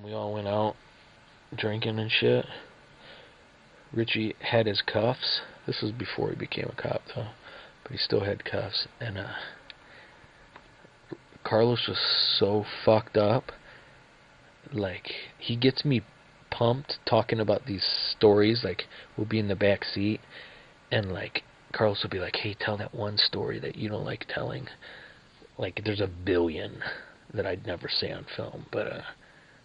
when we all went out drinking and shit, Richie had his cuffs. This was before he became a cop, though. But he still had cuffs. And Carlos was so fucked up. Like, he gets me pumped talking about these stories. Like, we'll be in the back seat, and, like, Carlos will be like, hey, tell that one story that you don't like telling. Like, there's a billion that I'd never say on film, but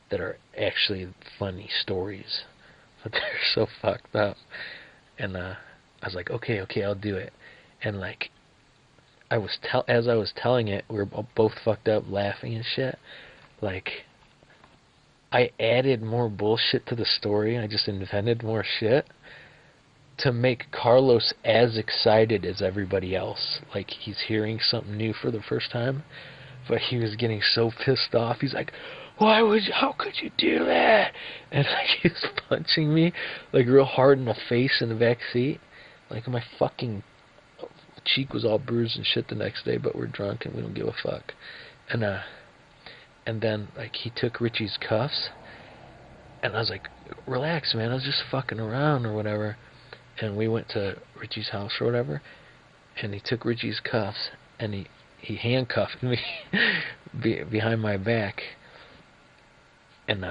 that are actually funny stories. But they're so fucked up. And I was like, okay, I'll do it. And, like, as I was telling it, we were both fucked up laughing and shit. Like, I added more bullshit to the story. I just invented more shit to make Carlos as excited as everybody else. Like, he's hearing something new for the first time, but he was getting so pissed off. He's like, how could you do that? And, like, he was punching me, like, real hard in the face in the back seat. Like, my fucking cheek was all bruised and shit the next day, but we're drunk and we don't give a fuck. And then, like, he took Richie's cuffs, and I was like, relax, man, I was just fucking around or whatever. And we went to Richie's house or whatever, and he took Richie's cuffs, and he handcuffed me behind my back. And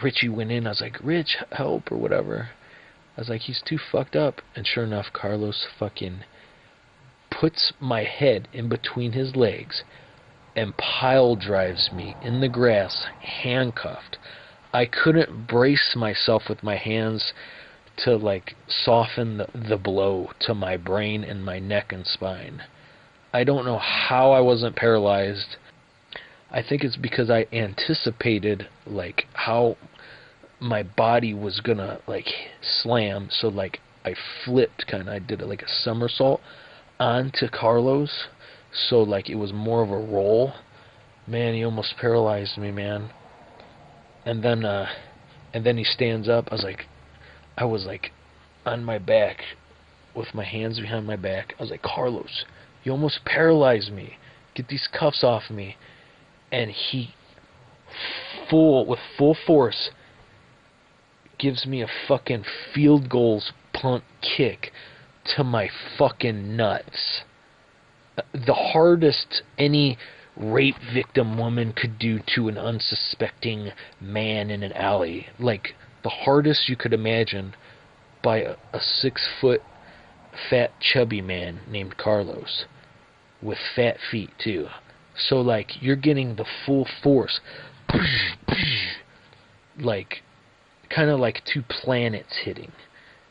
Richie went in. I was like, Rich, help, or whatever. I was like, he's too fucked up. And sure enough, Carlos fucking puts my head in between his legs and pile drives me in the grass, handcuffed. I couldn't brace myself with my hands to, like, soften the blow to my brain and my neck and spine. I don't know how I wasn't paralyzed. I think it's because I anticipated, like, how my body was gonna, like, slam. So, like, I flipped, kind of. I did it like a somersault onto Carlos. So, like, it was more of a roll. Man, he almost paralyzed me, man. And then he stands up. I was like on my back with my hands behind my back. I was like, Carlos, you almost paralyzed me. Get these cuffs off me. And he, with full force, gives me a fucking field goals punt kick to my fucking nuts. The hardest any rape victim woman could do to an unsuspecting man in an alley. Like, the hardest you could imagine by a 6-foot fat chubby man named Carlos with fat feet too. So, like, you're getting the full force, like, kind of like two planets hitting,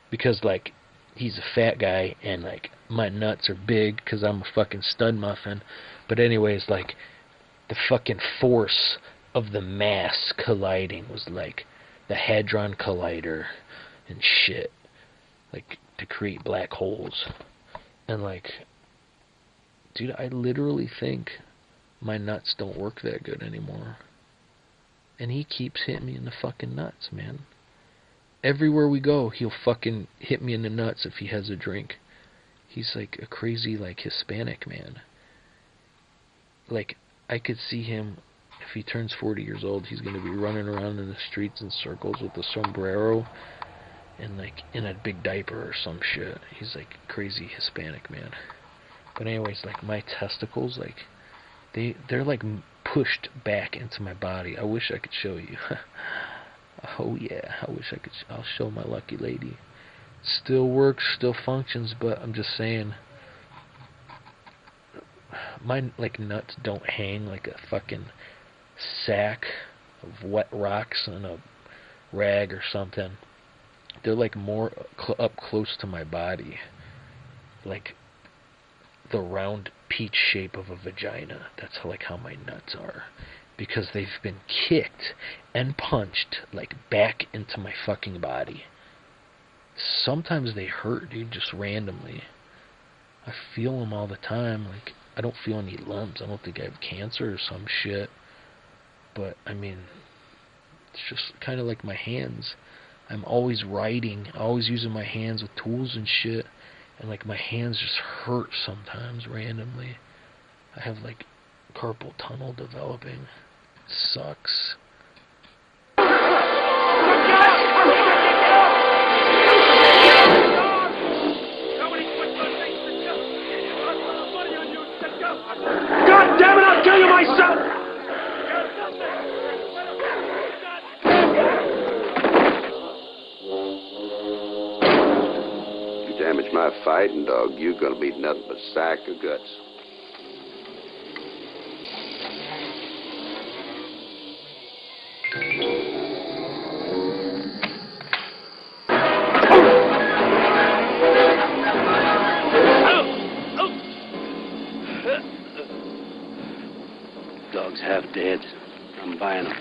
because, like, he's a fat guy and, like, my nuts are big because I'm a fucking stud muffin. But anyways, like, the fucking force of the mass colliding was like the Hadron Collider and shit, like, to create black holes. And, like, dude, I literally think my nuts don't work that good anymore. And he keeps hitting me in the fucking nuts, man. Everywhere we go, he'll fucking hit me in the nuts if he has a drink. He's like a crazy, like, Hispanic man. Like, I could see him, if he turns 40 years old, he's going to be running around in the streets in circles with a sombrero and, like, in a big diaper or some shit. He's like a crazy Hispanic man. But anyways, like, my testicles, like, they're like pushed back into my body. I wish I could show you. Oh yeah, I wish I could. I'll show my lucky lady. Still works, still functions, but I'm just saying, my, like, nuts don't hang like a fucking sack of wet rocks on a rag or something. They're, like, more up close to my body, like the round peach shape of a vagina. That's how my nuts are, because they've been kicked and punched, like, back into my fucking body. Sometimes they hurt, dude, just randomly. I feel them all the time. Like, I don't feel any lumps. I don't think I have cancer or some shit. But, I mean, it's just kind of like my hands. I'm always writing, always using my hands with tools and shit. And, like, my hands just hurt sometimes randomly. I have, like, carpal tunnel developing. It sucks. damage my fighting dog, you're gonna be nothing but a sack of guts. Dog's half dead. I'm buying them.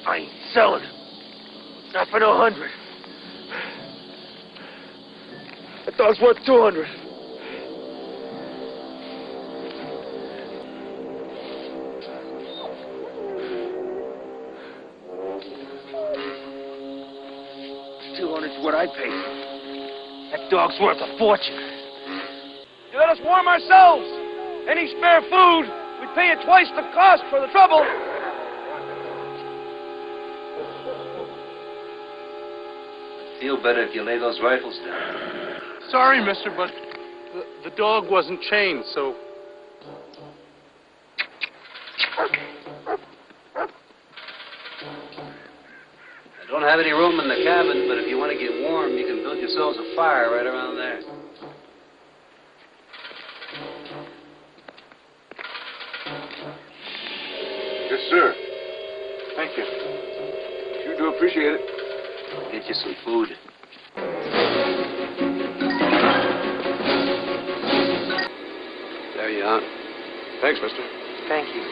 I ain't selling it. Not for no 100. That dog's worth 200. $200's what I paid. That dog's worth a fortune. You let us warm ourselves. Any spare food, we'd pay you twice the cost for the trouble. Feel better if you lay those rifles down. Sorry, mister, but the dog wasn't chained, so... I don't have any room in the cabin, but if you want to get warm, you can build yourselves a fire right around there. Yes, sir. Thank you. Sure do appreciate it. I'll get you some food. There you are. Thanks, mister. Thank you.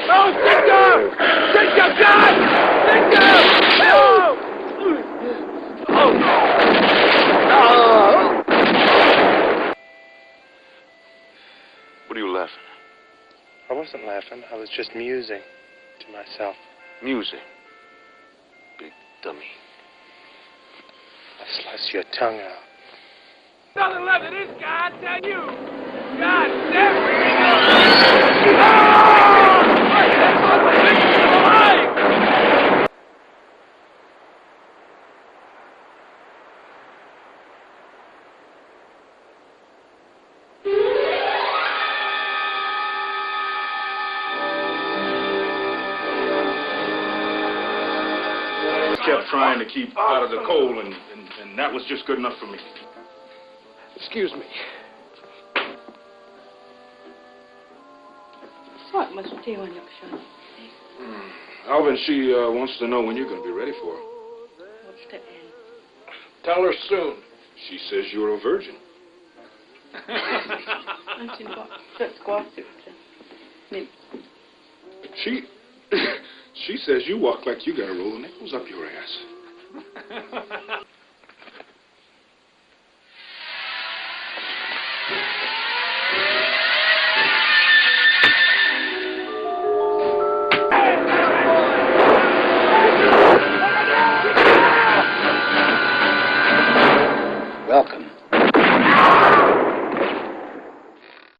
Oh, Victor! Victor, God! Victor! No! What are you laughing I wasn't laughing. I was just musing to myself. at? Musing. Big dummy. I'll slice your tongue out. Nothing left of this guy, I tell you. God damn it! Alive! Kept trying to keep out of the cold, and that was just good enough for me. Excuse me. What must do you uppshan? Alvin, she wants to know when you're going to be ready for her. What's the end? Tell her soon. She says you're a virgin. I'm in what? She says you walk like you got a roll of nickels up your ass.